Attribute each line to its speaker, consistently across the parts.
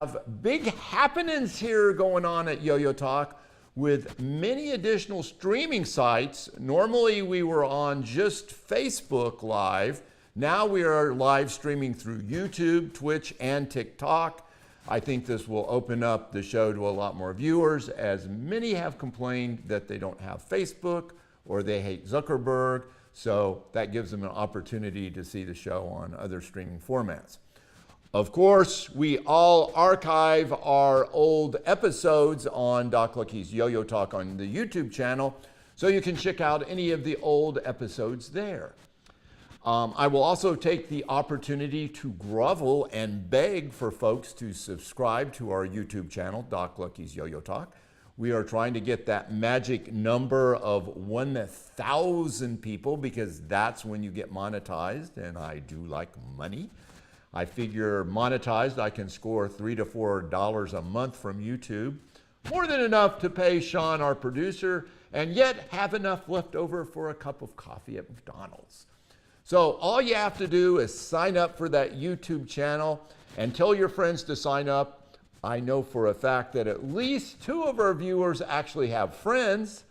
Speaker 1: Have big happenings here going on at Yo-Yo Talk with many additional streaming sites. Normally we were on just Facebook Live. Now we are live streaming through YouTube, Twitch, and TikTok. I think this will open up the show to a lot more viewers, as many have complained that they don't have Facebook or they hate Zuckerberg. So that gives them an opportunity to see the show on other streaming formats. Of course, we all archive our old episodes on Doc Lucky's Yo-Yo Talk on the YouTube channel, so you can check out any of the old episodes there. I will also take the opportunity to grovel and beg for folks to subscribe to our YouTube channel, Doc Lucky's Yo-Yo Talk. We are trying to get that magic number of 1,000 people, because that's when you get monetized, and I do like money. I figure monetized, I can score $3 to $4 a month from YouTube. More than enough to pay Sean, our producer, and yet have enough left over for a cup of coffee at McDonald's. So all you have to do is sign up for that YouTube channel and tell your friends to sign up. I know for a fact that at least 2 of our viewers actually have friends,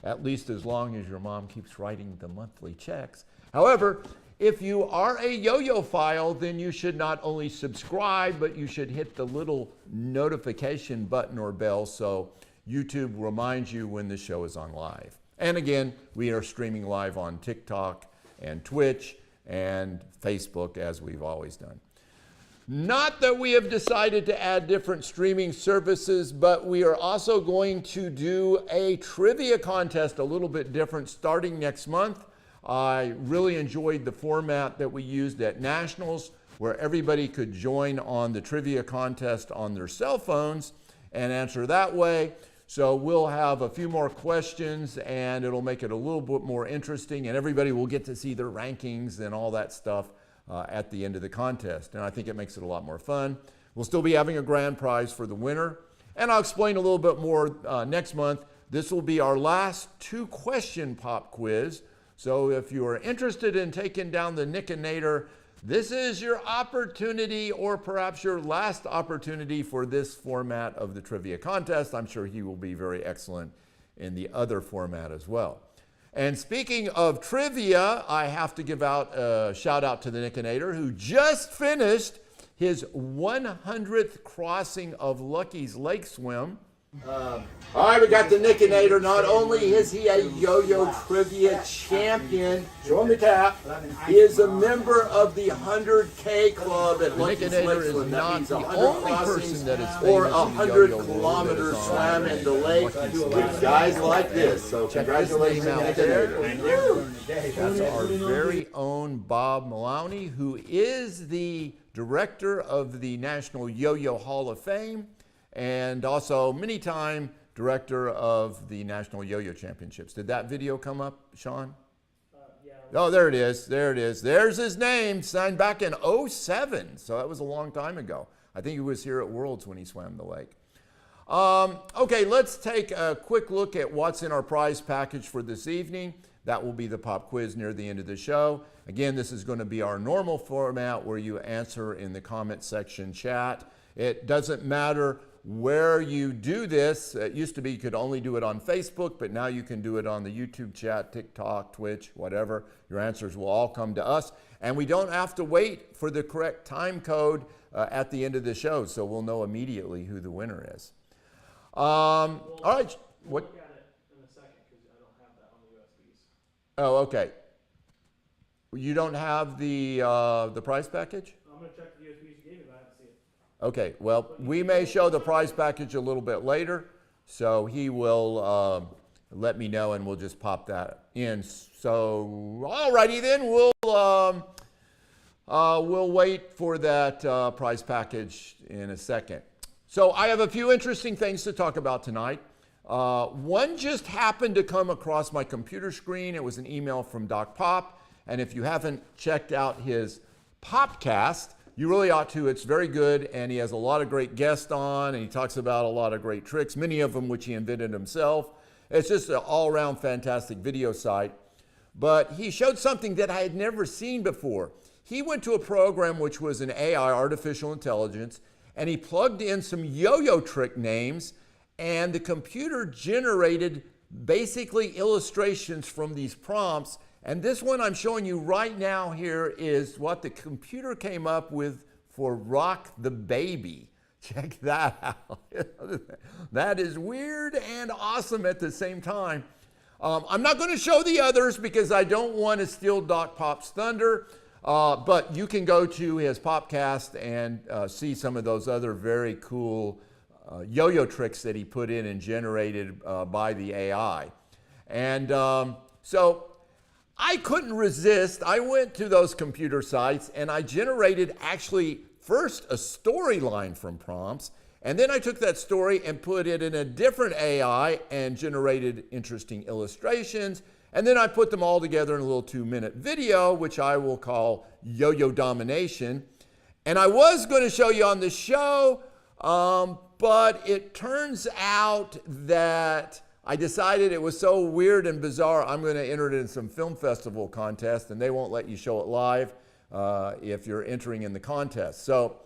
Speaker 1: at least as long as your mom keeps writing the monthly checks. However, if you are a yo-yo-phile, then you should not only subscribe, but you should hit the little notification button or bell so YouTube reminds you when the show is on live. And again, we are streaming live on TikTok and Twitch and Facebook, as we've always done. Not that we have decided to add different streaming services, but we are also going to do a trivia contest a little bit different starting next month. I really enjoyed the format that we used at Nationals, where everybody could join on the trivia contest on their cell phones and answer that way. So we'll have a few more questions, and it'll make it a little bit more interesting, and everybody will get to see their rankings and all that stuff at the end of the contest. And I think it makes it a lot more fun. We'll still be having a grand prize for the winner, and I'll explain a little bit more next month. This will be our last 2-question pop quiz. So if you are interested in taking down the Nicknator, this is your opportunity, or perhaps your last opportunity for this format of the trivia contest. I'm sure he will be very excellent in the other format as well. And speaking of trivia, I have to give out a shout out to the Nicknator, who just finished his 100th crossing of Lucky's Lake Swim. All right, we got the Nicknator. Not only is he a yo-yo trivia champion, show him the cap, he is a member of the 100K club at Lucky's Lake Swim. That means 100 crossings or 100 kilometers swam in the lake with guys like this. So congratulations, Nicknator. That's our very own Bob Maloney, who is the director of the National Yo-Yo Hall of Fame, and also many-time director of the National Yo-Yo Championships. Did that video come up, Sean?
Speaker 2: Yeah.
Speaker 1: Oh, there it is. There it is. There's his name, signed back in '07. So that was a long time ago. I think he was here at Worlds when he swam the lake. Okay, let's take a quick look at what's in our prize package for this evening. That will be the pop quiz near the end of the show. Again, this is going to be our normal format where you answer in the comment section chat. It doesn't matter where you do this. It used to be you could only do it on Facebook, but now you can do it on the YouTube chat, TikTok, Twitch, whatever. Your answers will all come to us. And we don't have to wait for the correct time code at the end of the show, so we'll know immediately who the winner is. All right.
Speaker 2: We'll look at it in a second because I don't have that on the USBs.
Speaker 1: Oh, okay. You don't have the prize package?
Speaker 2: I'm going to check the USBs you gave me, but I haven't seen it.
Speaker 1: Okay, well, we may show the prize package a little bit later, so he will let me know, and we'll just pop that in. So, alrighty then, we'll wait for that prize package in a second. So I have a few interesting things to talk about tonight. One just happened to come across my computer screen. It was an email from Doc Pop, and if you haven't checked out his Popcast, you really ought to. It's very good, and he has a lot of great guests on, and he talks about a lot of great tricks, many of them which he invented himself. It's just an all-around fantastic video site. But he showed something that I had never seen before. He went to a program which was an AI, artificial intelligence, and he plugged in some yo-yo trick names, and the computer generated basically illustrations from these prompts. And this one I'm showing you right now here is what the computer came up with for Rock the Baby. Check that out. That is weird and awesome at the same time. I'm not going to show the others because I don't want to steal Doc Pop's thunder, but you can go to his Popcast and see some of those other very cool yo-yo tricks that he put in and generated by the AI. And so I couldn't resist. I went to those computer sites and I generated actually first a storyline from prompts, and then I took that story and put it in a different AI and generated interesting illustrations, and then I put them all together in a little 2-minute video, which I will call Yo Domination. And I was going to show you on the show, but it turns out that I decided it was so weird and bizarre, I'm going to enter it in some film festival contest, and they won't let you show it live if you're entering in the contest. So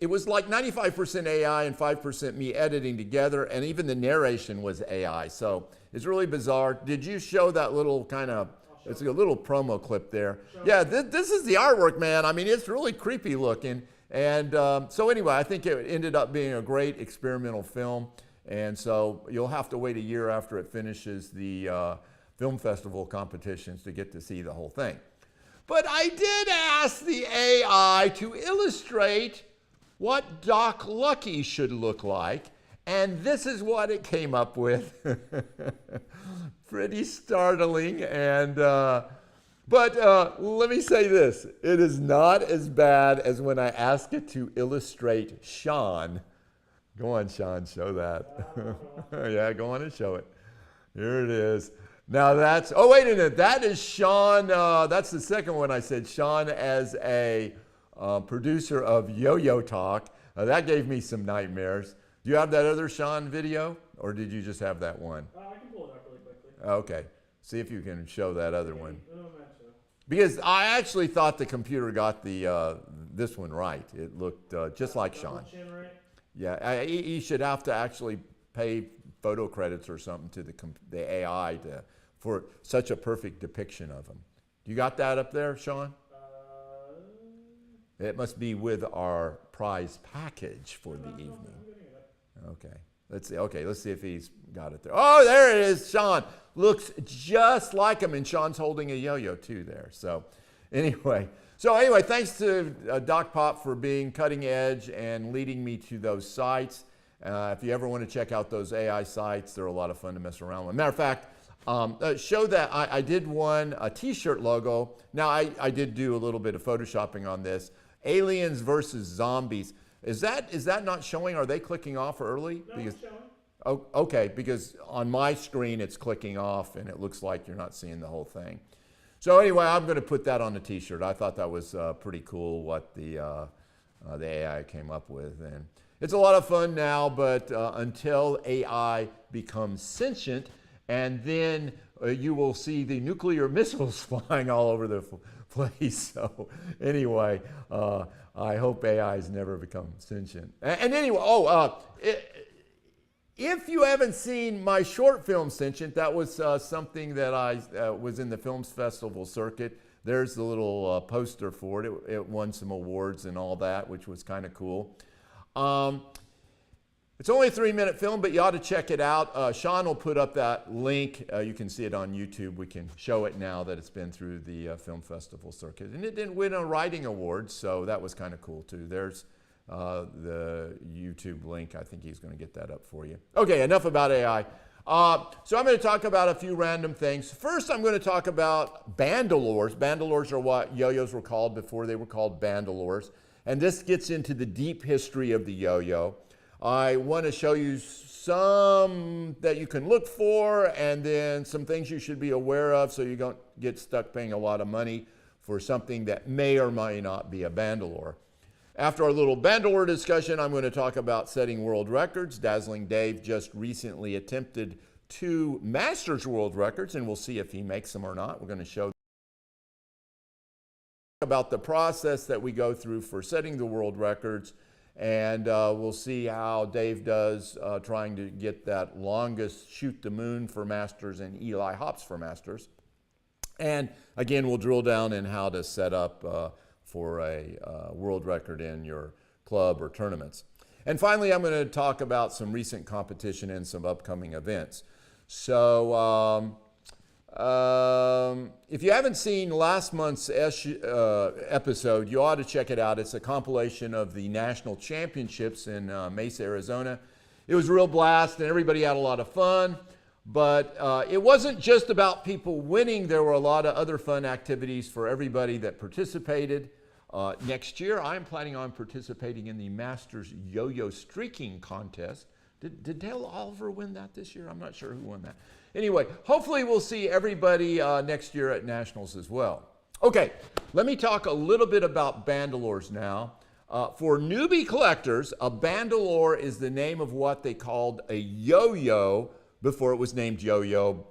Speaker 1: it was like 95% AI and 5% me editing together, and even the narration was AI. So it's really bizarre. Did you show that little kind of, it's a little promo clip there? Yeah, this is the artwork, man. I mean, it's really creepy looking. And so anyway, I think it ended up being a great experimental film. And so you'll have to wait a year after it finishes the film festival competitions to get to see the whole thing. But I did ask the AI to illustrate what Doc Lucky should look like, and this is what it came up with. Pretty startling, and but let me say this, it is not as bad as when I asked it to illustrate Sean. Go on, Sean, show that. Yeah, go on and show it. Here it is. Now that's, oh wait a minute, that is Sean, that's the second one I said, Sean as a producer of Yo-Yo Talk. That gave me some nightmares. Do you have that other Sean video, or did you just have that one?
Speaker 2: I can pull it up really quickly.
Speaker 1: Okay, see if you can show that other one. Because I actually thought the computer got the this one right. It looked just like Sean. Yeah, he should have to actually pay photo credits or something to the AI for such a perfect depiction of him. You got that up there, Sean? It must be with our prize package for the evening. Okay, let's see. Okay, let's see if he's got it there. Oh, there it is, Sean. Looks just like him, and Sean's holding a yo-yo too there. So anyway, thanks to Doc Pop for being cutting edge and leading me to those sites. If you ever want to check out those AI sites, they're a lot of fun to mess around with. Matter of fact, show that I did a t-shirt logo. Now I did do a little bit of photoshopping on this. Aliens versus zombies. Is that not showing? Are they clicking off early?
Speaker 2: No, it's showing.
Speaker 1: Oh, okay, because on my screen it's clicking off and it looks like you're not seeing the whole thing. So anyway, I'm going to put that on the t-shirt. I thought that was pretty cool what the AI came up with. And it's a lot of fun now, but until AI becomes sentient, and then you will see the nuclear missiles flying all over the place. So anyway, I hope AIs never become sentient. And anyway, if you haven't seen my short film Sentient, that was something that I was in the Films Festival circuit. There's the little poster for it. It won some awards and all that, which was kind of cool. It's only a 3-minute film, but you ought to check it out. Sean will put up that link. You can see it on YouTube. We can show it now that it's been through the Film Festival circuit. And it didn't win a writing award, so that was kind of cool too. There's the YouTube link. I think he's going to get that up for you. Okay, enough about AI. So I'm going to talk about a few random things. First, I'm going to talk about bandalores. Bandalores are what yo-yos were called before they were called bandalores. And this gets into the deep history of the yo-yo. I want to show you some that you can look for, and then some things you should be aware of so you don't get stuck paying a lot of money for something that may or may not be a bandalore. After our little bandalore discussion, I'm going to talk about setting world records. Dazzling Dave just recently attempted 2 Masters world records, and we'll see if he makes them or not. We're going to show about the process that we go through for setting the world records, and we'll see how Dave does trying to get that longest shoot the moon for masters and Eli hops for masters. And again, we'll drill down in how to set up for a world record in your club or tournaments. And finally, I'm going to talk about some recent competition and some upcoming events. So if you haven't seen last month's episode, you ought to check it out. It's a compilation of the national championships in Mesa, Arizona. It was a real blast, and everybody had a lot of fun. But it wasn't just about people winning. There were a lot of other fun activities for everybody that participated. Next year, I'm planning on participating in the Masters Yo-Yo Streaking Contest. Did Dale Oliver win that this year? I'm not sure who won that. Anyway, hopefully we'll see everybody next year at Nationals as well. Okay, let me talk a little bit about bandalores now. For newbie collectors, a bandalore is the name of what they called a yo-yo before it was named yo-yo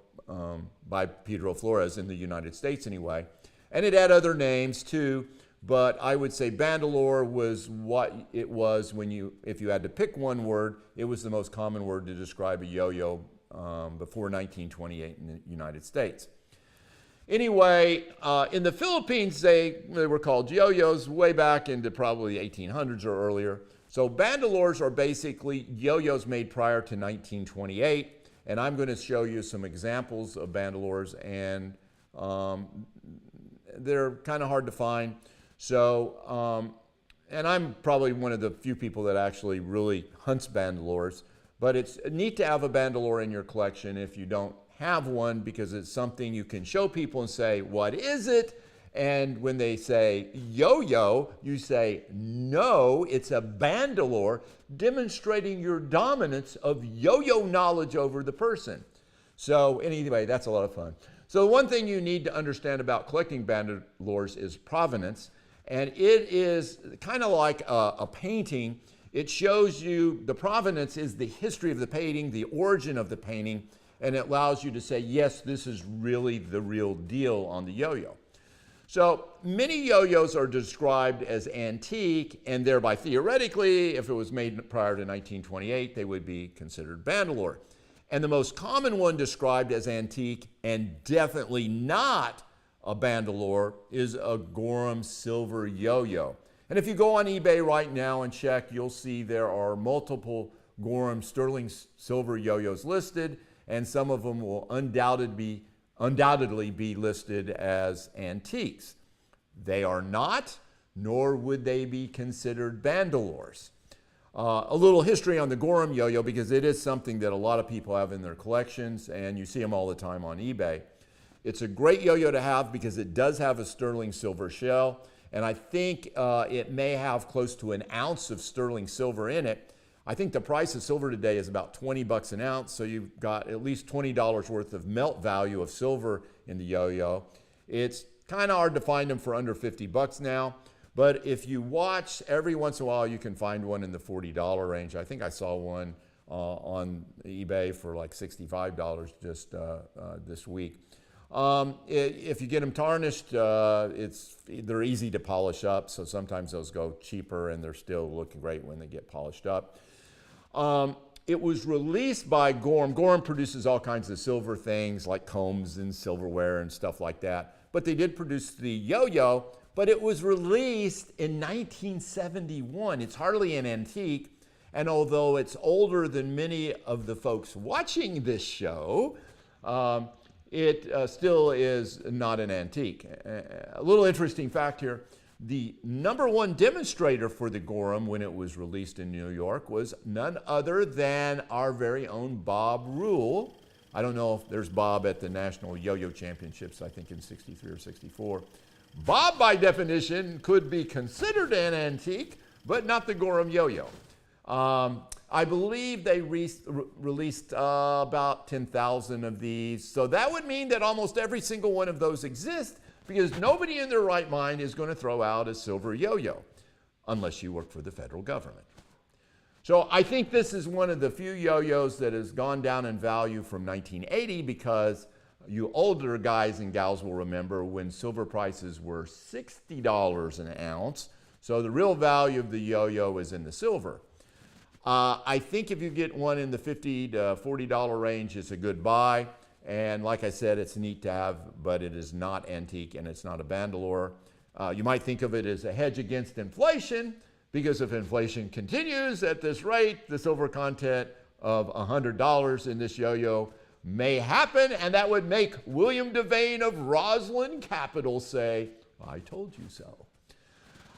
Speaker 1: by Pedro Flores in the United States anyway. And it had other names too, but I would say bandalore was what it was if you had to pick one word, it was the most common word to describe a yo-yo before 1928 in the United States. Anyway, in the Philippines, they were called yo-yos way back into probably the 1800s or earlier. So bandalores are basically yo-yos made prior to 1928. And I'm going to show you some examples of bandalores, and they're kind of hard to find. So, and I'm probably one of the few people that actually really hunts bandalores, but it's neat to have a bandalore in your collection if you don't have one, because it's something you can show people and say, what is it? And when they say yo-yo, you say, no, it's a bandalore, demonstrating your dominance of yo-yo knowledge over the person. So anyway, that's a lot of fun. So one thing you need to understand about collecting bandalores is provenance. And it is kind of like a painting. It shows you, the provenance is the history of the painting, the origin of the painting, and it allows you to say, yes, this is really the real deal on the yo-yo. So many yo-yos are described as antique, and thereby theoretically, if it was made prior to 1928, they would be considered bandalore. And the most common one described as antique, and definitely not a bandalore, is a Gorham silver yo-yo. And if you go on eBay right now and check, you'll see there are multiple Gorham sterling silver yo-yos listed, and some of them will undoubtedly be listed as antiques. They are not, nor would they be considered bandalores. A little history on the Gorham yo-yo, because it is something that a lot of people have in their collections, and you see them all the time on eBay. It's a great yo-yo to have because it does have a sterling silver shell, and I think it may have close to an ounce of sterling silver in it. I think the price of silver today is about 20 bucks an ounce, so you've got at least $20 worth of melt value of silver in the yo-yo. It's kind of hard to find them for under 50 bucks now, but if you watch, every once in a while you can find one in the $40 range. I think I saw one on eBay for like $65 just this week. If you get them tarnished, they're easy to polish up, so sometimes those go cheaper and they're still looking great when they get polished up. It was released by Gorham. Gorham produces all kinds of silver things like combs and silverware and stuff like that. But they did produce the yo-yo, but it was released in 1971. It's hardly an antique. And although it's older than many of the folks watching this show, it still is not an antique. A little interesting fact here. The #1 demonstrator for the Gorham when it was released in New York was none other than our very own Bob Rule. I don't know if there's Bob at the National Yo-Yo Championships, I think in 63 or 64. Bob, by definition, could be considered an antique, but not the Gorham Yo-Yo. I believe they released about 10,000 of these. So that would mean that almost every single one of those exists, because nobody in their right mind is going to throw out a silver yo-yo unless you work for the federal government. So I think this is one of the few yo-yos that has gone down in value from 1980 because You older guys and gals will remember when silver prices were $60 an ounce. So the real value of the yo-yo is in the silver. I think if you get one in the $50 to $40 range, it's a good buy. And like I said, it's neat to have, but it is not antique and it's not a Bandalore. You might think of it as a hedge against inflation, because if inflation continues at this rate, the silver content of $100 in this yo-yo may happen, and that would make William Devane of Roslyn Capital say, "I told you so."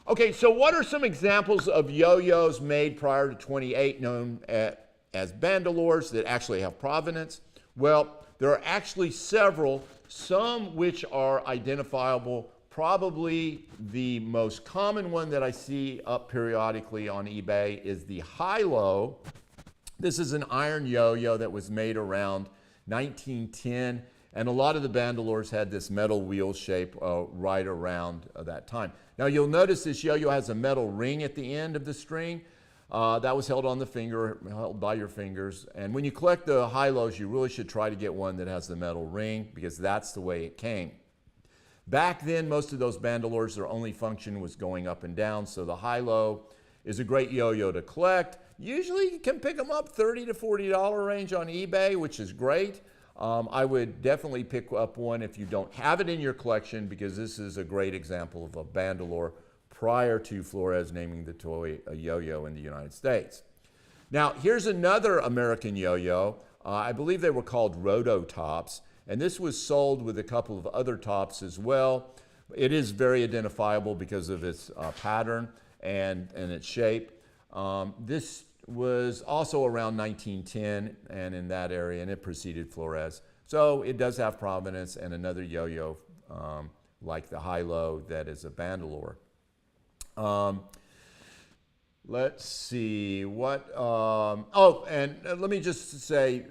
Speaker 1: Okay, so what are some examples of yo-yos made prior to 28 known as Bandalores that actually have provenance? Well, there are actually several, some which are identifiable. Probably the most common one that I see up periodically on eBay is the high-low. This is an iron yo-yo that was made around 1910, and a lot of the Bandalores had this metal wheel shape right around that time. Now you'll notice this yo-yo has a metal ring at the end of the string. That was held on the finger, held by your fingers. And when you collect the high-lows, you really should try to get one that has the metal ring, because that's the way it came. Back then, most of those Bandalores, their only function was going up and down, so the high-low is a great yo-yo to collect. Usually you can pick them up $30 to $40 range on eBay, which is great. I would definitely pick up one if you don't have it in your collection, because this is a great example of a Bandalore prior to Flores naming the toy a yo-yo in the United States. Now, here's another American yo-yo. I believe they were called Roto Tops, and this was sold with a couple of other tops as well. It is very identifiable because of its pattern and its shape. This was also around 1910 and in that area, and it preceded Flores. So it does have provenance, and another yo-yo like the high-low that is a Bandalore. Let's see what, and let me just say,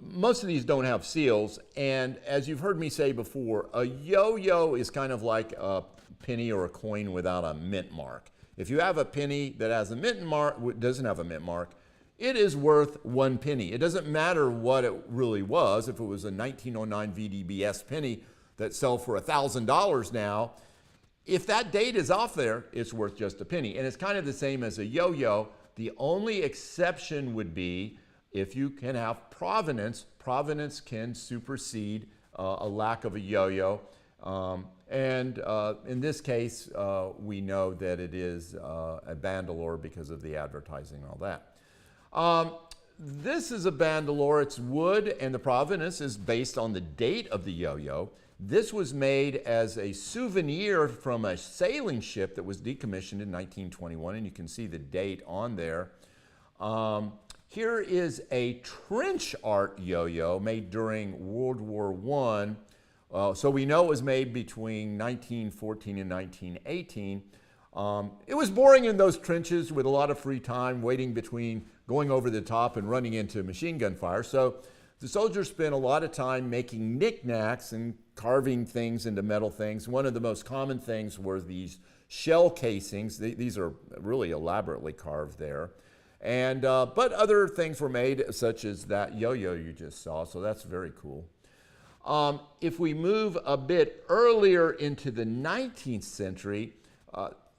Speaker 1: most of these don't have seals, and as you've heard me say before, a yo-yo is kind of like a penny or a coin without a mint mark. If you have a penny that has a mint mark, doesn't have a mint mark, it is worth 1 penny. It doesn't matter what it really was. If it was a 1909 VDBS penny that sells for $1,000 now, if that date is off there, it's worth just a penny. And it's kind of the same as a yo-yo. The only exception would be if you can have provenance. Provenance can supersede a lack of a yo-yo. In this case, we know that it is a Bandalore because of the advertising and all that. This is a Bandalore. It's wood, and the provenance is based on the date of the yo-yo. This was made as a souvenir from a sailing ship that was decommissioned in 1921, and you can see the date on there. Here is a trench art yo-yo made during World War I. So we know it was made between 1914 and 1918. It was boring in those trenches with a lot of free time, waiting between going over the top and running into machine gun fire. So the soldiers spent a lot of time making knickknacks and carving things into metal things. One of the most common things were these shell casings. These are really elaborately carved there. And, but other things were made, such as that yo-yo you just saw, so that's very cool. If we move a bit earlier into the 19th century,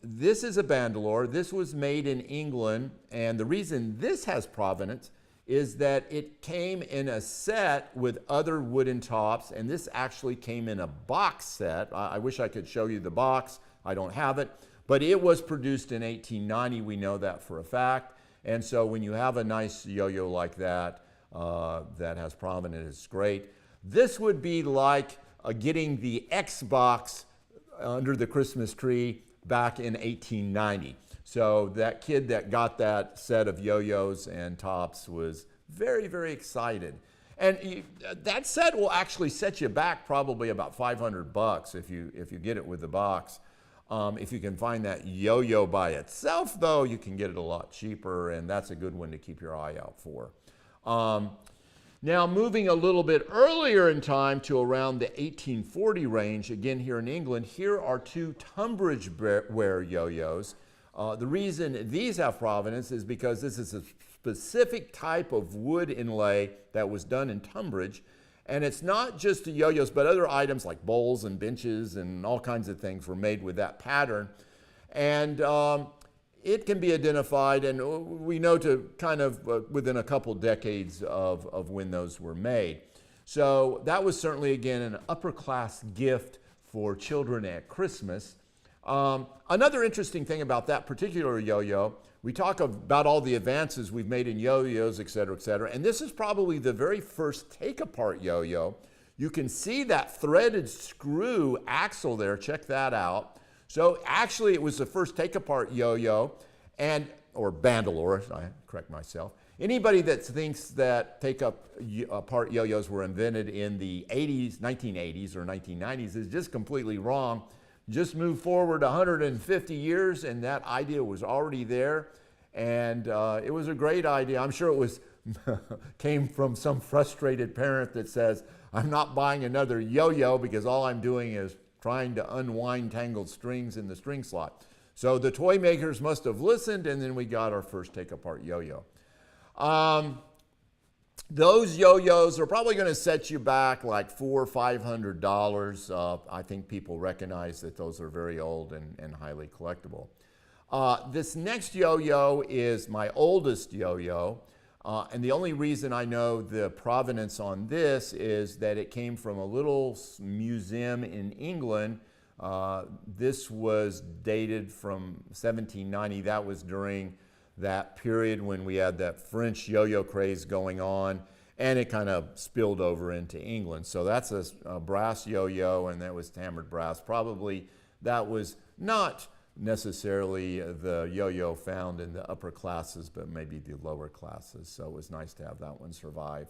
Speaker 1: this is a Bandalore. This was made in England, and the reason this has provenance is that it came in a set with other wooden tops, and this actually came in a box set. I wish I could show you the box. I don't have it, but it was produced in 1890. We know that for a fact. And so when you have a nice yo-yo like that, that has provenance, it's great. This would be like getting the Xbox under the Christmas tree back in 1890. So that kid that got that set of yo-yos and tops was very, very excited. And that set will actually set you back probably about $500 if you get it with the box. If you can find that yo-yo by itself, though, you can get it a lot cheaper, and that's a good one to keep your eye out for. Now, moving a little bit earlier in time to around the 1840 range, again here in England, here are 2 Tunbridge Ware yo-yos. The reason these have provenance is because this is a specific type of wood inlay that was done in Tunbridge, And it's not just the yo-yos, but other items like bowls and benches and all kinds of things were made with that pattern. And it can be identified, and we know to kind of within a couple decades of when those were made. So that was certainly, again, an upper class gift for children at Christmas. Another interesting thing about that particular yo-yo, we talk about all the advances we've made in yo-yos, et cetera, and this is probably the very first take-apart yo-yo. You can see that threaded screw axle there, check that out. So actually it was the first take-apart yo-yo, or bandalore, I correct myself. Anybody that thinks that take-apart yo-yos were invented in the 1980s or 1990s is just completely wrong. Just move forward 150 years and that idea was already there, and it was a great idea. I'm sure it was came from some frustrated parent that says, I'm not buying another yo-yo because all I'm doing is trying to unwind tangled strings in the string slot. So the toy makers must have listened, and then we got our first take-apart yo-yo. Those yo-yos are probably going to set you back like $400 or $500. I think people recognize that those are very old and highly collectible. This next yo-yo is my oldest yo-yo, and the only reason I know the provenance on this is that it came from a little museum in England. This was dated from 1790. That was during that period when we had that French yo-yo craze going on, and it kind of spilled over into England. So that's a brass yo-yo, and that was hammered brass. Probably that was not necessarily the yo-yo found in the upper classes, but maybe the lower classes. So it was nice to have that one survive.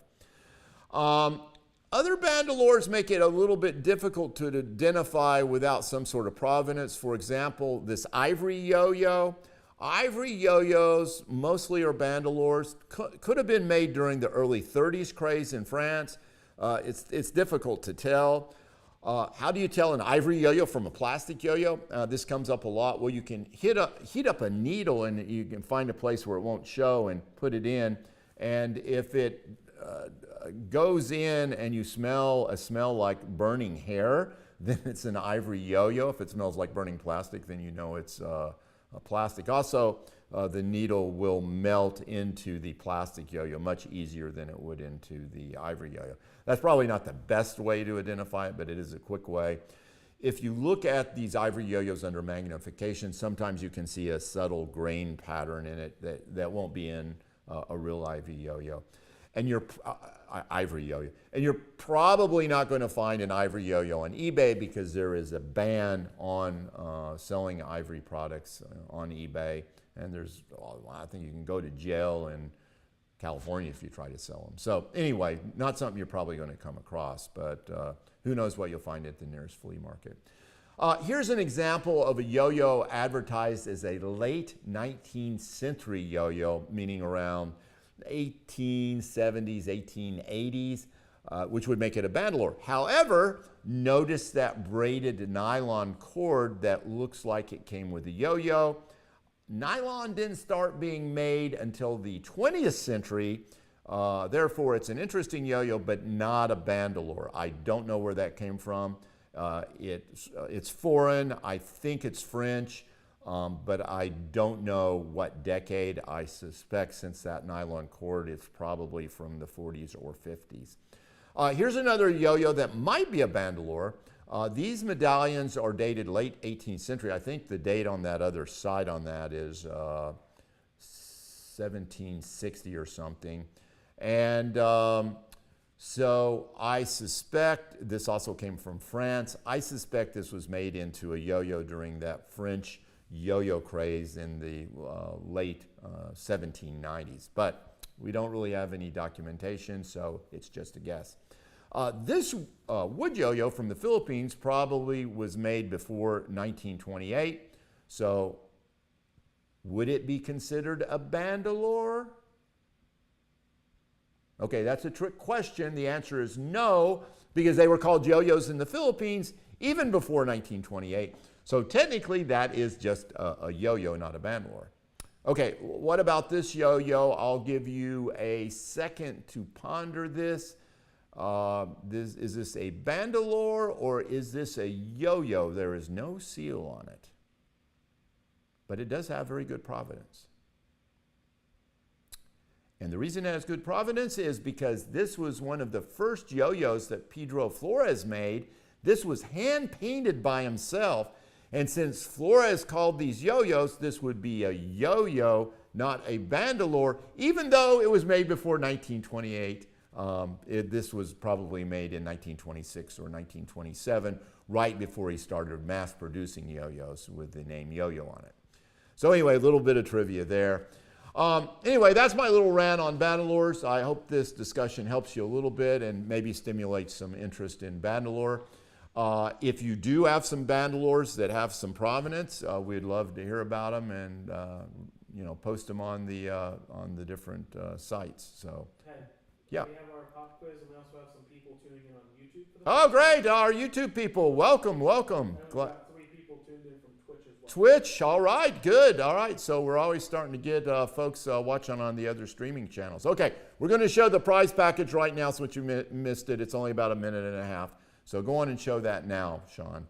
Speaker 1: Other bandalores make it a little bit difficult to identify without some sort of provenance. For example, this ivory yo-yo. Ivory yo-yos mostly are bandalores. Could have been made during the early 30s craze in France. It's difficult to tell. How do you tell an ivory yo-yo from a plastic yo-yo? This comes up a lot. Well, you can heat up a needle, and you can find a place where it won't show and put it in. And if it goes in and you smell a smell like burning hair, then it's an ivory yo-yo. If it smells like burning plastic, then you know it's plastic. Also, the needle will melt into the plastic yo-yo much easier than it would into the ivory yo-yo. That's probably not the best way to identify it, but it is a quick way. If you look at these ivory yo-yos under magnification, sometimes you can see a subtle grain pattern in it that won't be in a real ivory yo-yo. And ivory yo-yo. And you're probably not going to find an ivory yo-yo on eBay because there is a ban on selling ivory products on eBay. And I think you can go to jail in California if you try to sell them. So anyway, not something you're probably going to come across, but who knows what you'll find at the nearest flea market. Here's an example of a yo-yo advertised as a late 19th century yo-yo, meaning around 1870s, 1880s, which would make it a bandalore. However, notice that braided nylon cord that looks like it came with a yo-yo. Nylon didn't start being made until the 20th century. Therefore, it's an interesting yo-yo, but not a bandalore. I don't know where that came from. It's foreign. I think it's French. But I don't know what decade. I suspect since that nylon cord, it's probably from the 40s or 50s. Here's another yo-yo that might be a bandalore. These medallions are dated late 18th century. I think the date on that other side on that is 1760 or something. And so I suspect this also came from France. I suspect this was made into a yo-yo during that French yo-yo craze in the late 1790s, but we don't really have any documentation, so it's just a guess. This wood yo-yo from the Philippines probably was made before 1928, so would it be considered a bandalore? Okay, that's a trick question. The answer is no, because they were called yo-yos in the Philippines even before 1928. So technically, that is just a yo-yo, not a bandalore. Okay, what about this yo-yo? I'll give you a second to ponder this. Is this a Bandalore or is this a yo-yo? There is no seal on it, but it does have very good provenance. And the reason it has good provenance is because this was one of the first yo-yos that Pedro Flores made. This was hand-painted by himself. And since Flores called these yo-yos, this would be a yo-yo, not a Bandalore, even though it was made before 1928. This was probably made in 1926 or 1927, right before he started mass producing yo-yos with the name yo-yo on it. So anyway, a little bit of trivia there. Anyway, that's my little rant on Bandalores. I hope this discussion helps you a little bit and maybe stimulates some interest in Bandalore. If you do have some Bandalores that have some provenance, we'd love to hear about them and post them on the different sites. So, yeah.
Speaker 2: We have our pop quiz, and we also have some people tuning in on YouTube for the
Speaker 1: Oh, great! Our YouTube people, welcome, welcome.
Speaker 2: And we've got 3 people tuned in from Twitch as well.
Speaker 1: Twitch, all right, good, all right. So we're always starting to get folks watching on the other streaming channels. Okay, we're going to show the prize package right now, so if you missed it, it's only about a minute and a half. So go on and show that now, Sean.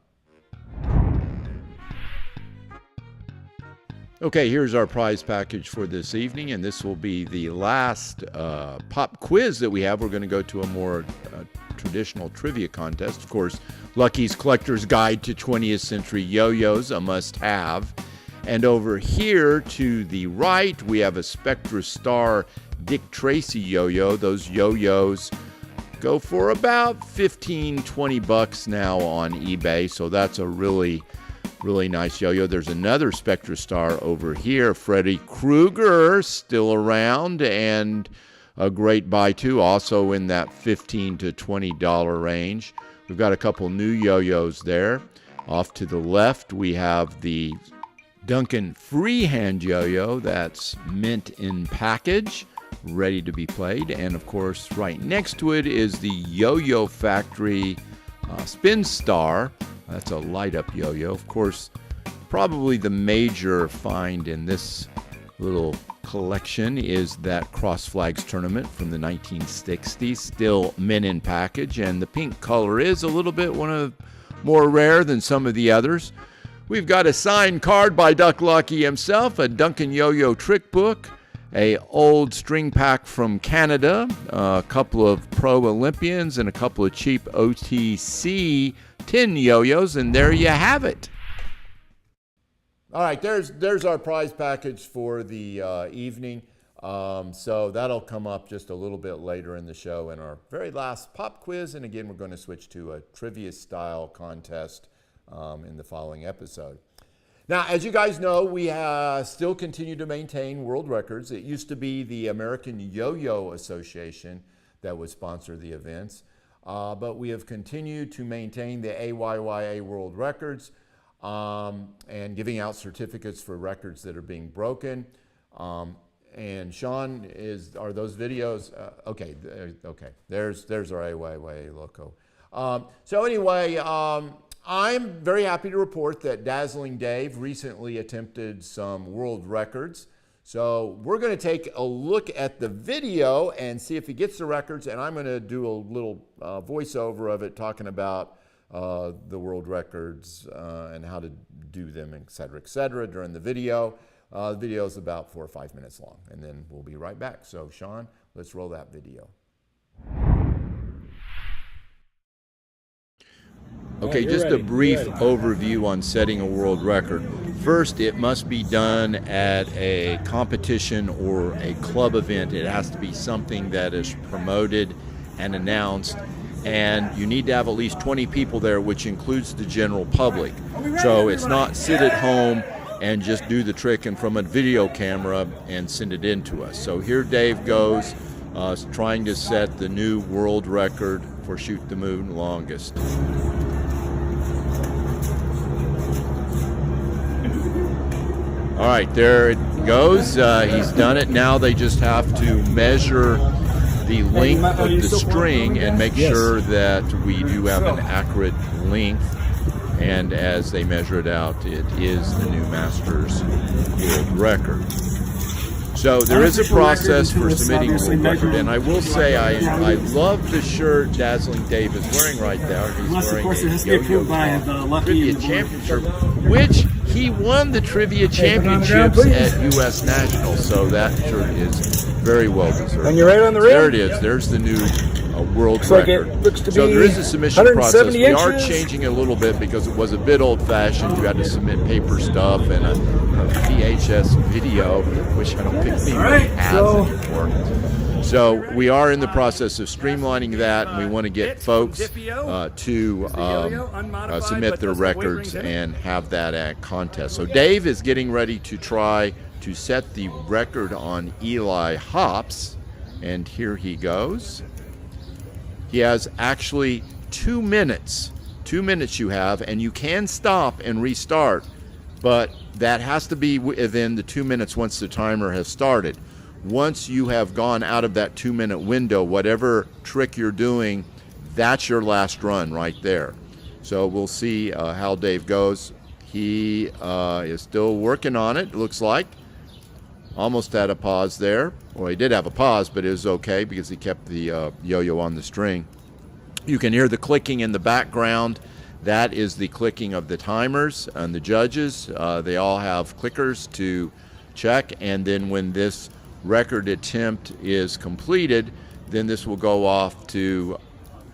Speaker 1: Okay, here's our prize package for this evening, and this will be the last pop quiz that we have. We're going to go to a more traditional trivia contest. Of course, Lucky's Collector's Guide to 20th Century Yo-Yos, a must-have. And over here to the right, we have a Spectra Star Dick Tracy yo-yo. Those yo-yos go for about $15-20 now on eBay, so that's a really nice yo-yo. There's another Spectra Star over here, Freddy Krueger, still around, and a great buy too, also in that $15 to $20 range. We've got a couple new yo-yos there. Off to the left, we have the Duncan freehand yo-yo that's mint in package, ready to be played. And of course, right next to it is the Yo-Yo Factory Spin Star. That's a light-up yo-yo. Of course, probably the major find in this little collection is that Cross Flags tournament from the 1960s, still mint in package, and the pink color is a little bit more rare than some of the others. We've got a signed card by Duck Lucky himself, a Duncan Yo-Yo trick book, a old string pack from Canada, a couple of Pro Olympians, and a couple of cheap OTC tin yo-yos, and there you have it. All right, there's our prize package for the evening. So that'll come up just a little bit later in the show in our very last pop quiz. And again, we're going to switch to a trivia-style contest in the following episode. Now, as you guys know, we still continue to maintain world records. It used to be the American Yo-Yo Association that would sponsor the events. But we have continued to maintain the AYYA world records and giving out certificates for records that are being broken. And Sean, are those videos? Okay, there's our AYYA logo. So anyway, I'm very happy to report that Dazzling Dave recently attempted some world records. So we're going to take a look at the video and see if he gets the records, and I'm going to do a little voiceover of it talking about the world records and how to do them, et cetera, during the video. The video is about 4 or 5 minutes long, and then we'll be right back. So Sean, let's roll that video. Okay, just a brief overview on setting a world record. First, it must be done at a competition or a club event. It has to be something that is promoted and announced, and you need to have at least 20 people there, which includes the general public. So it's not sit at home and just do the trick and from a video camera and send it in to us. So here Dave goes, trying to set the new world record for Shoot the Moon longest. All right, there it goes. He's done it. Now they just have to measure the length of the string and make sure that we do have an accurate length. And as they measure it out, it is the new Masters world record. So there is a process for submitting a world record, and I will say I love the shirt Dazzling Dave is wearing right there. He's wearing a yo-yo trivia championship, which he won the trivia championships at U.S. Nationals, so that shirt is very well deserved.
Speaker 3: And you're right on the rim.
Speaker 1: There it is. There's the new world record.
Speaker 3: Looks to
Speaker 1: So
Speaker 3: be
Speaker 1: there is a submission process. We are
Speaker 3: inches.
Speaker 1: changing it a little bit because it was a bit old-fashioned. You had to submit paper stuff and a VHS video, which I don't think anybody has anymore. So we are in the process of streamlining that, and we want to get folks to submit their records and have that at contest. So Dave is getting ready to try to set the record on Eli hops, and here he goes. He has actually 2 minutes. 2 minutes you have, and you can stop and restart, but that has to be within the 2 minutes once the timer has started. Once you have gone out of that 2 minute window, whatever trick you're doing, that's your last run right there. So we'll see how Dave goes. He is still working on it, looks like. Almost had a pause there. Well, he did have a pause, but it was okay because he kept the yo-yo on the string. You can hear the clicking in the background. That is the clicking of the timers and the judges. They all have clickers to check, and then when this record attempt is completed, then this will go off to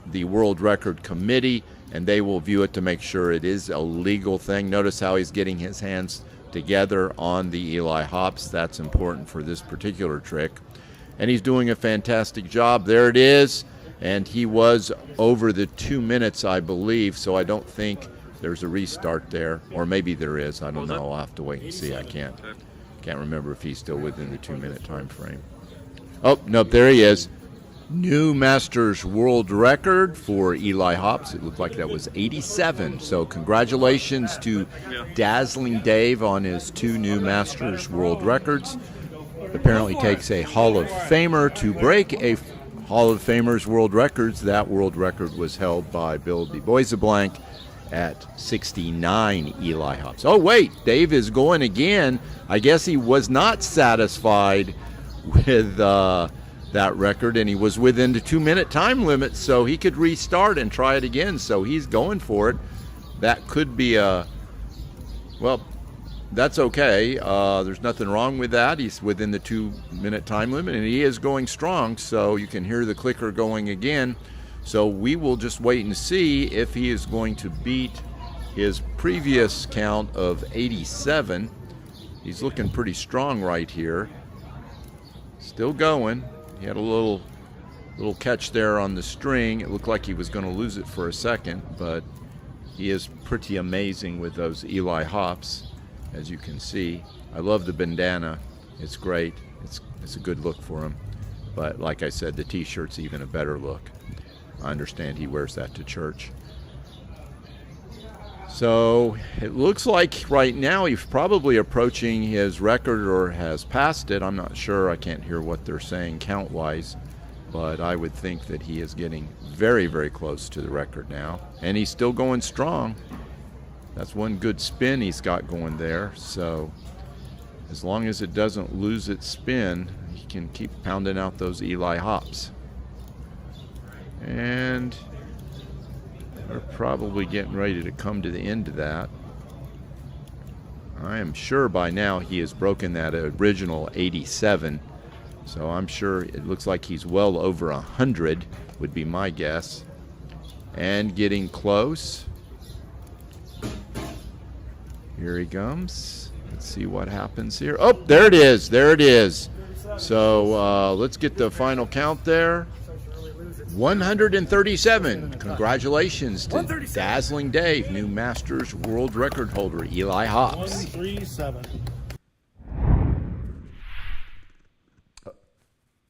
Speaker 1: the World Record Committee, and they will view it to make sure it is a legal thing. Notice how he's getting his hands together on the Eli hops. That's important for this particular trick. And he's doing a fantastic job. There it is. And he was over the 2 minutes, I believe, so I don't think there's a restart there. Or maybe there is. I don't know. I'll have to wait and see. I can't remember if he's still within the 2 minute time frame. Oh, nope, there he is. New Masters World Record for Eli hops. It looked like that was 87. So congratulations to Dazzling Dave on his 2 new Masters World Records. Apparently takes a Hall of Famer to break a Hall of Famers World Records. That world record was held by Bill DeBoiseblanc at 69 Eli hops. Oh wait, Dave is going again. I guess he was not satisfied with that record, and he was within the 2 minute time limit, so he could restart and try it again. So he's going for it. That could be well, that's okay. There's nothing wrong with that. He's within the 2 minute time limit, and he is going strong, so you can hear the clicker going again. So we will just wait and see if he is going to beat his previous count of 87. He's looking pretty strong right here. Still going. He had a little catch there on the string. It looked like he was going to lose it for a second, but he is pretty amazing with those Eli hops, as you can see. I love the bandana. It's great. It's a good look for him. But like I said, the t-shirt's even a better look. I understand he wears that to church. So it looks like right now he's probably approaching his record or has passed it. I'm not sure. I can't hear what they're saying count-wise. But I would think that he is getting very, very close to the record now. And he's still going strong. That's one good spin he's got going there. So as long as it doesn't lose its spin, he can keep pounding out those Eli hops. And we're probably getting ready to come to the end of that. I am sure by now he has broken that original 87. So I'm sure it looks like he's well over 100 would be my guess. And getting close. Here he comes. Let's see what happens here. Oh, there it is. There it is. So let's get the final count there. 137. Congratulations to Dazzling Dave, new Masters World Record holder, Eli hops.
Speaker 3: 137.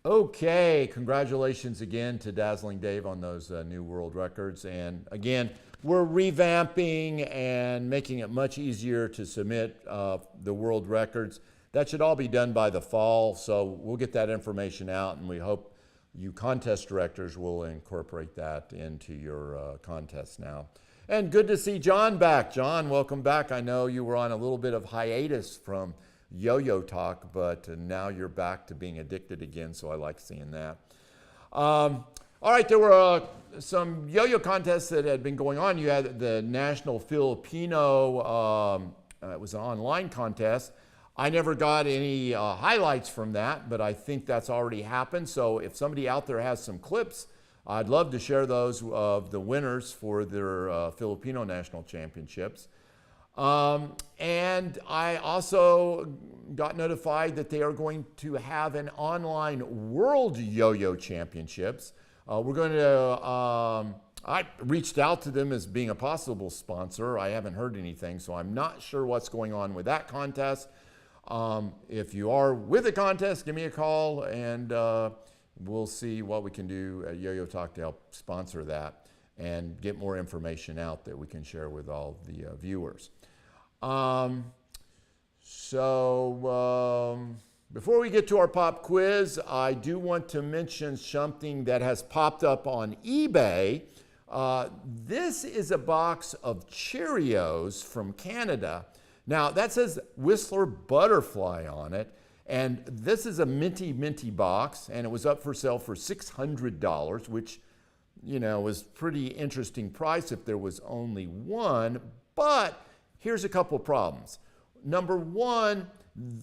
Speaker 1: Okay, congratulations again to Dazzling Dave on those new world records. And again, we're revamping and making it much easier to submit the world records. That should all be done by the fall, so we'll get that information out, and we hope you contest directors will incorporate that into your contests now. And good to see John back. John, welcome back. I know you were on a little bit of hiatus from yo-yo talk, but now you're back to being addicted again, so I like seeing that. All right, there were some yo-yo contests that had been going on. You had the National Filipino, it was an online contest. I never got any highlights from that, but I think that's already happened. So if somebody out there has some clips, I'd love to share those of the winners for their Filipino National Championships. And I also got notified that they are going to have an online World Yo-Yo Championships. We're going to, I reached out to them as being a possible sponsor. I haven't heard anything, so I'm not sure what's going on with that contest. If you are with the contest, give me a call and we'll see what we can do at Yo-Yo Talk to help sponsor that and get more information out that we can share with all the viewers. Before we get to our pop quiz, I do want to mention something that has popped up on eBay. This is a box of Cheerios from Canada. Now, that says Whistler Butterfly on it, and this is a minty box, and it was up for sale for $600, which, you know, was pretty interesting price if there was only one, but here's a couple problems. Number one,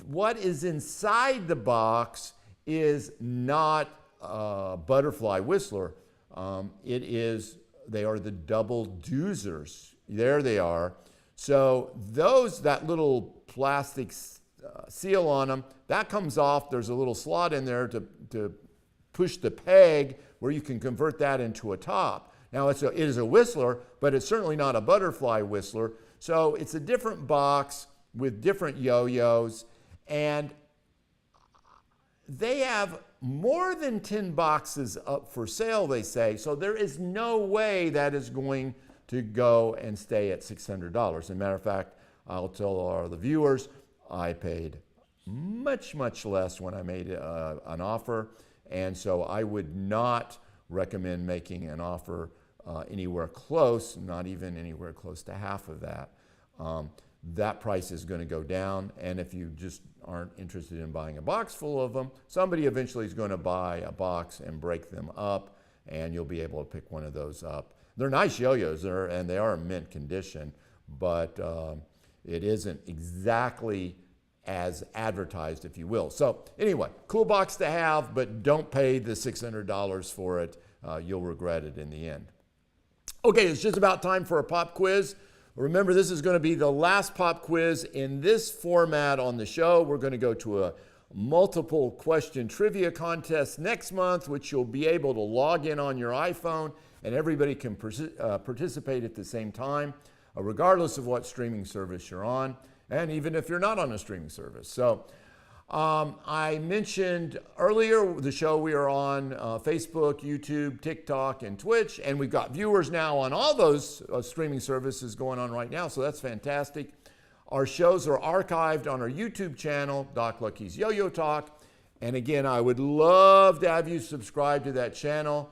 Speaker 1: what is inside the box is not Butterfly Whistler. They are the double doozers. There they are. So that little plastic seal on them, that comes off. There's a little slot in there to push the peg where you can convert that into a top. Now it is a Whistler, but it's certainly not a Butterfly Whistler. So it's a different box with different yo-yos, and they have more than 10 boxes up for sale, they say. So there is no way that is going to go and stay at $600. As a matter of fact, I'll tell all the viewers, I paid much less when I made an offer, and so I would not recommend making an offer anywhere close, not even anywhere close to half of that. That price is going to go down, and if you just aren't interested in buying a box full of them, somebody eventually is going to buy a box and break them up, and you'll be able to pick one of those up. They're nice yo-yos, and they are in mint condition, but it isn't exactly as advertised, if you will. So anyway, cool box to have, but don't pay the $600 for it. You'll regret it in the end. Okay, it's just about time for a pop quiz. Remember, this is going to be the last pop quiz in this format on the show. We're going to go to a multiple question trivia contest next month, which you'll be able to log in on your iPhone, and everybody can participate at the same time, regardless of what streaming service you're on, and even if you're not on a streaming service. So I mentioned earlier the show we are on Facebook, YouTube, TikTok, and Twitch, and we've got viewers now on all those streaming services going on right now, so that's fantastic. Our shows are archived on our YouTube channel, Doc Lucky's Yo-Yo Talk, and again, I would love to have you subscribe to that channel.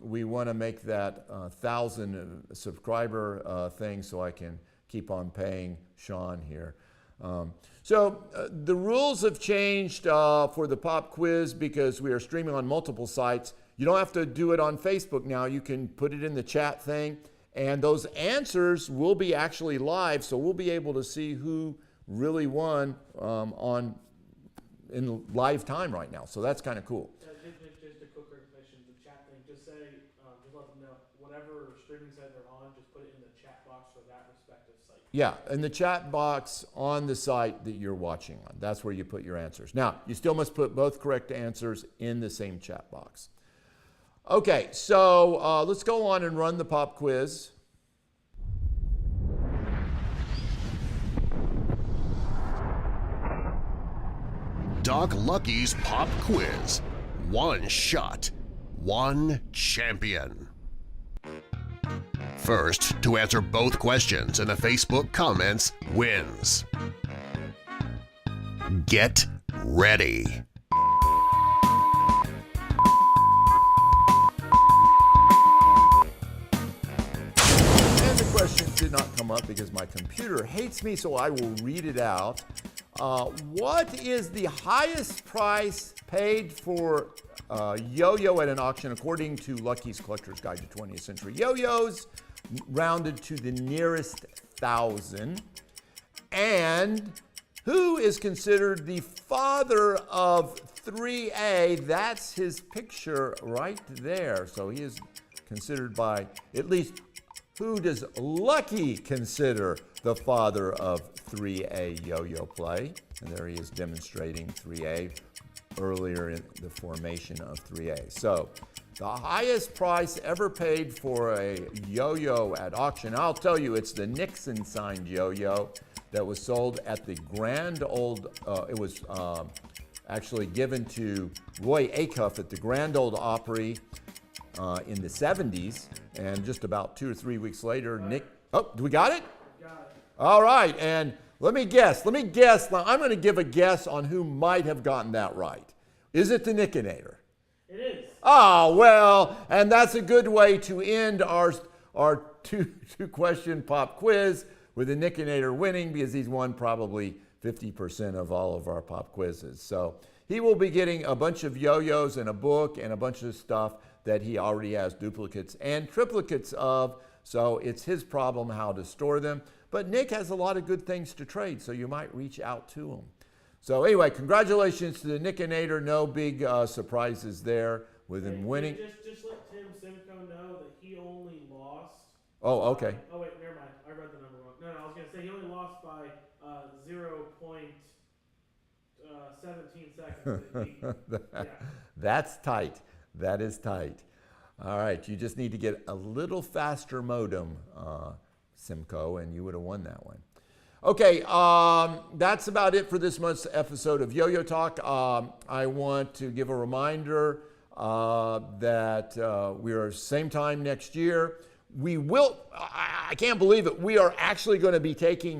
Speaker 1: We want to make that 1,000 subscriber thing so I can keep on paying Sean here. The rules have changed for the pop quiz because we are streaming on multiple sites. You don't have to do it on Facebook now. You can put it in the chat thing, and those answers will be actually live, so we'll be able to see who really won in live time right now. So that's kind of cool.
Speaker 2: Just a quick clarification, the chat thing, just say, just let them know, whatever streaming site they're on, just put it in the chat box for that respective site.
Speaker 1: Yeah, in the chat box on the site that you're watching on. That's where you put your answers. Now, you still must put both correct answers in the same chat box. Okay, so let's go on and run the pop quiz.
Speaker 3: Doc Lucky's Pop Quiz. One shot, one champion. First to answer both questions in the Facebook comments wins. Get ready.
Speaker 1: And the questions did not come up because my computer hates me, so I will read it out. What is the highest price paid for yo-yo at an auction according to Lucky's Collector's Guide to 20th Century Yo-Yos, rounded to the nearest 1,000? And who is considered the father of 3A? That's his picture right there. So he is considered by, at least, who does Lucky consider the father of 3A yo-yo play? And there he is demonstrating 3A earlier in the formation of 3A. So the highest price ever paid for a yo-yo at auction, I'll tell you, it's the Nixon signed yo-yo that was sold at the Grand Old, it was actually given to Roy Acuff at the Grand Old Opry in the 70s. And just about 2 or 3 weeks later, oh, we got it?
Speaker 2: Got it.
Speaker 1: All right, and let me guess. I'm going to give a guess on who might have gotten that right. Is it the Nicknator?
Speaker 2: It is.
Speaker 1: Oh, well, and that's a good way to end our two question pop quiz, with the Nicknator winning, because he's won probably 50% of all of our pop quizzes. So he will be getting a bunch of yo-yos and a book and a bunch of stuff that he already has duplicates and triplicates of. So it's his problem how to store them. But Nick has a lot of good things to trade, so you might reach out to him. So anyway, congratulations to the Nicknator. No big surprises there with him winning.
Speaker 2: Just let Tim Simcoe know that he only lost.
Speaker 1: Oh, okay.
Speaker 2: Oh wait, never mind. I read the number wrong. No, I was gonna say he only lost by 0.17 seconds. Yeah.
Speaker 1: That's tight. That is tight. All right, you just need to get a little faster modem, Simcoe, and you would have won that one. Okay, that's about it for this month's episode of Yo-Yo Talk. I want to give a reminder that we are same time next year. We will, I can't believe it, we are actually going to be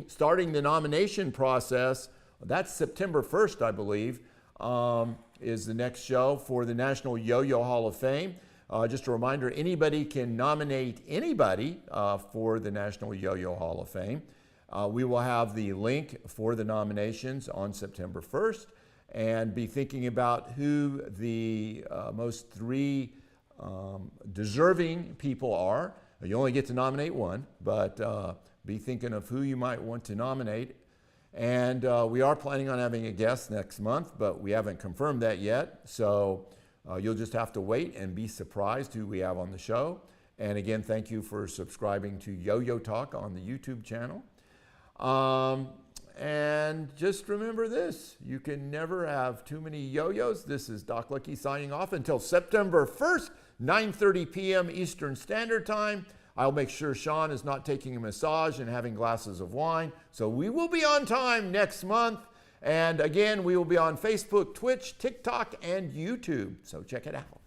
Speaker 1: starting the nomination process. That's September 1st, I believe, is the next show for the National Yo-Yo Hall of Fame. Just a reminder, anybody can nominate anybody for the National Yo-Yo Hall of Fame. We will have the link for the nominations on September 1st and be thinking about who the most 3 deserving people are. You only get to nominate one, but be thinking of who you might want to nominate. And we are planning on having a guest next month, but we haven't confirmed that yet. So you'll just have to wait and be surprised who we have on the show. And again, thank you for subscribing to Yo-Yo Talk on the YouTube channel. And just remember this, you can never have too many yo-yos. This is Doc Lucky signing off until September 1st, 9:30 p.m. Eastern Standard Time. I'll make sure Sean is not taking a massage and having glasses of wine. So we will be on time next month. And again, we will be on Facebook, Twitch, TikTok, and YouTube. So check it out.